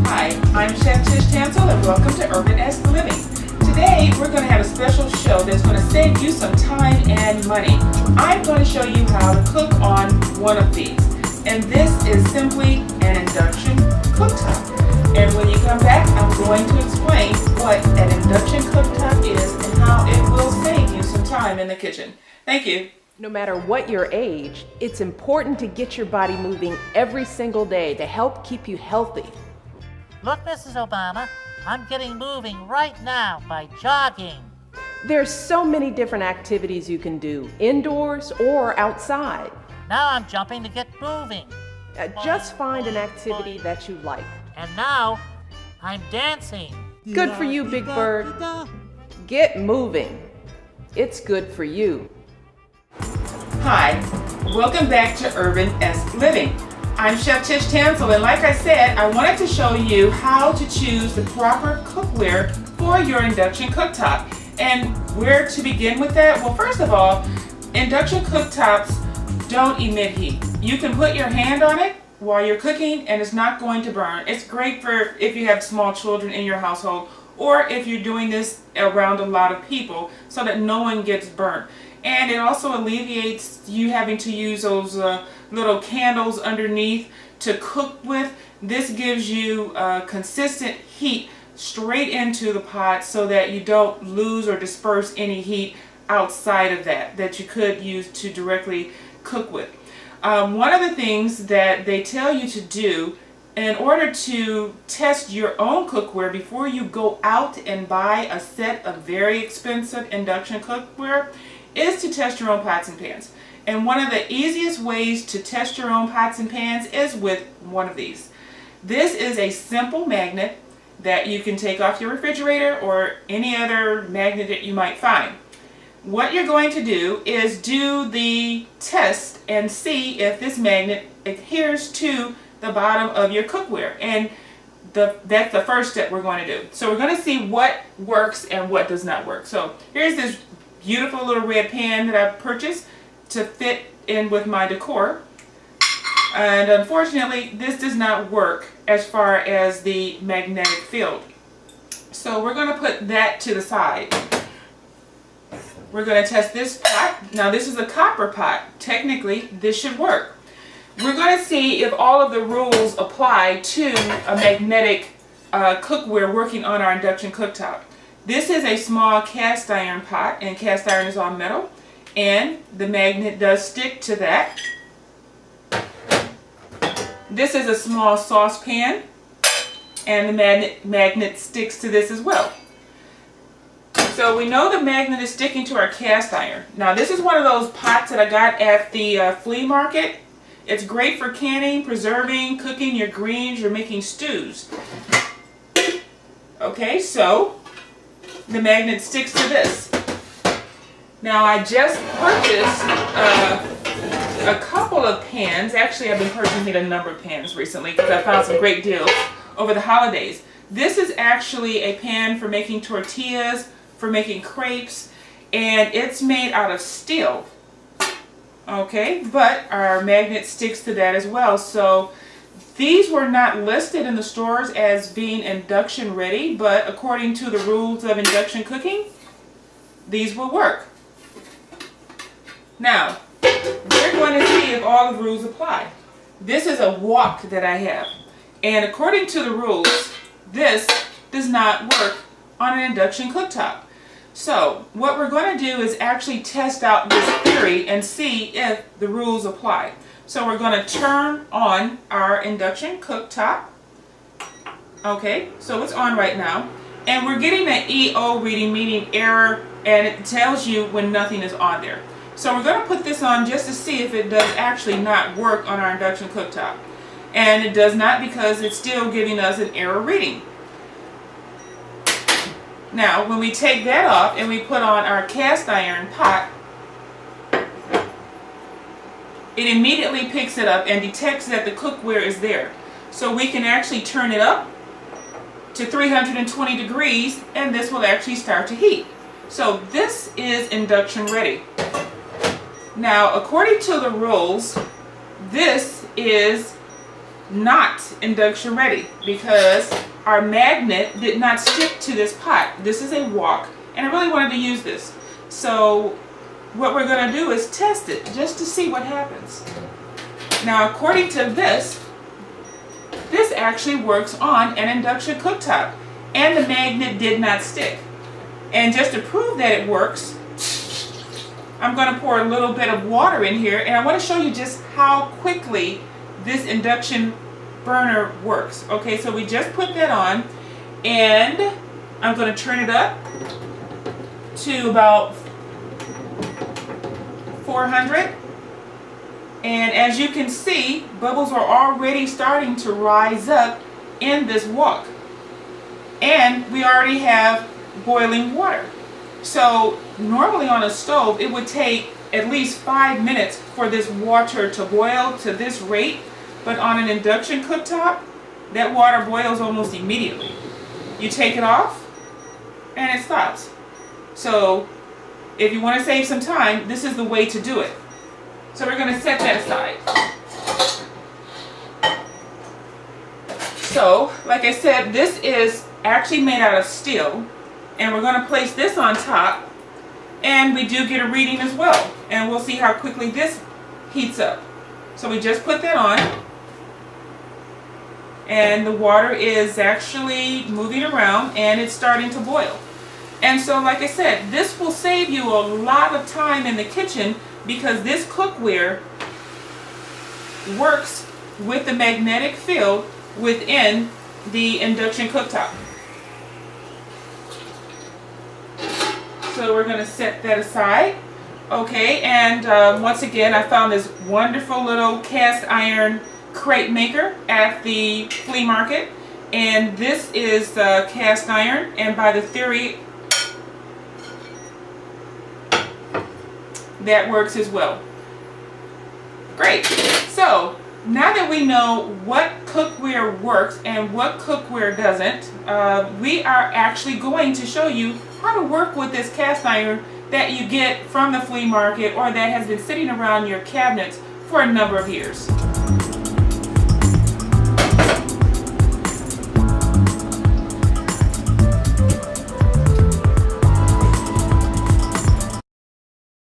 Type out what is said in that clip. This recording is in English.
Hi, I'm Chef Tish Tansil and welcome to URBANesque Living. Today we're going to have a special show that's going to save you some time and money. I'm going to show you how to cook on one of these. And this is simply an induction cooktop. And when you come back, I'm going to explain what an induction cooktop is and how it will save you some time in the kitchen. Thank you. No matter what your age, it's important to get your body moving every single day to help keep you healthy. Look, Mrs. Obama, I'm getting moving right now by jogging. There's so many different activities you can do, indoors or outside. Now I'm jumping to get moving. Just find an activity that you like. And now I'm dancing. Good for you, Big Bird. Get moving. It's good for you. Hi, welcome back to URBANesque Living. I'm Chef Tish Tansil, and like I said, I wanted to show you how to choose the proper cookware for your induction cooktop. And where to begin with that? Well, first of all, induction cooktops don't emit heat. You can put your hand on it while you're cooking and it's not going to burn. It's great for if you have small children in your household or if you're doing this around a lot of people so that no one gets burnt. And it also alleviates you having to use those little candles underneath to cook with. This gives you consistent heat straight into the pot so that you don't lose or disperse any heat outside of that you could use to directly cook with. One of the things that they tell you to do in order to test your own cookware before you go out and buy a set of very expensive induction cookware is to test your own pots and pans. And one of the easiest ways to test your own pots and pans is with one of these. This is a simple magnet that you can take off your refrigerator or any other magnet that you might find. What you're going to do is do the test and see if this magnet adheres to the bottom of your cookware. And that's the first step we're going to do. So we're going to see what works and what does not work. So here's this beautiful little red pan that I purchased to fit in with my decor. And unfortunately, this does not work as far as the magnetic field. So we're going to put that to the side. We're going to test this pot. Now this is a copper pot. Technically, this should work. We're going to see if all of the rules apply to a magnetic cookware working on our induction cooktop. This is a small cast iron pot, and cast iron is all metal, and the magnet does stick to that. This is a small saucepan, and the magnet sticks to this as well. So we know the magnet is sticking to our cast iron. Now this is one of those pots that I got at the flea market. It's great for canning, preserving, cooking your greens, you're making stews. Okay, so the magnet sticks to this. Now I just purchased a couple of pans. Actually, I've been purchasing a number of pans recently because I found some great deals over the holidays. This is actually a pan for making tortillas, for making crepes, and it's made out of steel. Okay, but our magnet sticks to that as well. So these were not listed in the stores as being induction ready, but according to the rules of induction cooking, these will work. Now, we're going to see if all the rules apply. This is a wok that I have, and according to the rules, this does not work on an induction cooktop. So what we're going to do is actually test out this theory and see if the rules apply. So we're going to turn on our induction cooktop. Okay, so it's on right now. And we're getting an EO reading, meaning error, and it tells you when nothing is on there. So we're going to put this on just to see if it does actually not work on our induction cooktop. And it does not, because it's still giving us an error reading. Now, when we take that off and we put on our cast iron pot, it immediately picks it up and detects that the cookware is there. So we can actually turn it up to 320 degrees and this will actually start to heat. So this is induction ready. Now, according to the rules, this is not induction ready because our magnet did not stick to this pot. This is a wok, and I really wanted to use this. So what we're going to do is test it just to see what happens. Now, according to this actually works on an induction cooktop, and the magnet did not stick. And just to prove that it works, I'm going to pour a little bit of water in here, and I want to show you just how quickly this induction burner works. Okay, so we just put that on, and I'm going to turn it up to about 400. And as you can see, bubbles are already starting to rise up in this wok. And we already have boiling water. So normally on a stove, it would take at least 5 minutes for this water to boil to this rate. But on an induction cooktop, that water boils almost immediately. You take it off and it stops. So if you want to save some time, this is the way to do it. So we're going to set that aside. So, like I said, this is actually made out of steel, and we're going to place this on top, and we do get a reading as well, and we'll see how quickly this heats up. So we just put that on, and the water is actually moving around, and it's starting to boil. And so, like I said, this will save you a lot of time in the kitchen because this cookware works with the magnetic field within the induction cooktop. So we're going to set that aside. Okay, and once again, I found this wonderful little cast iron crepe maker at the flea market. And this is cast iron, and by the theory, that works as well. Great. So now that we know what cookware works and what cookware doesn't, we are actually going to show you how to work with this cast iron that you get from the flea market or that has been sitting around your cabinets for a number of years.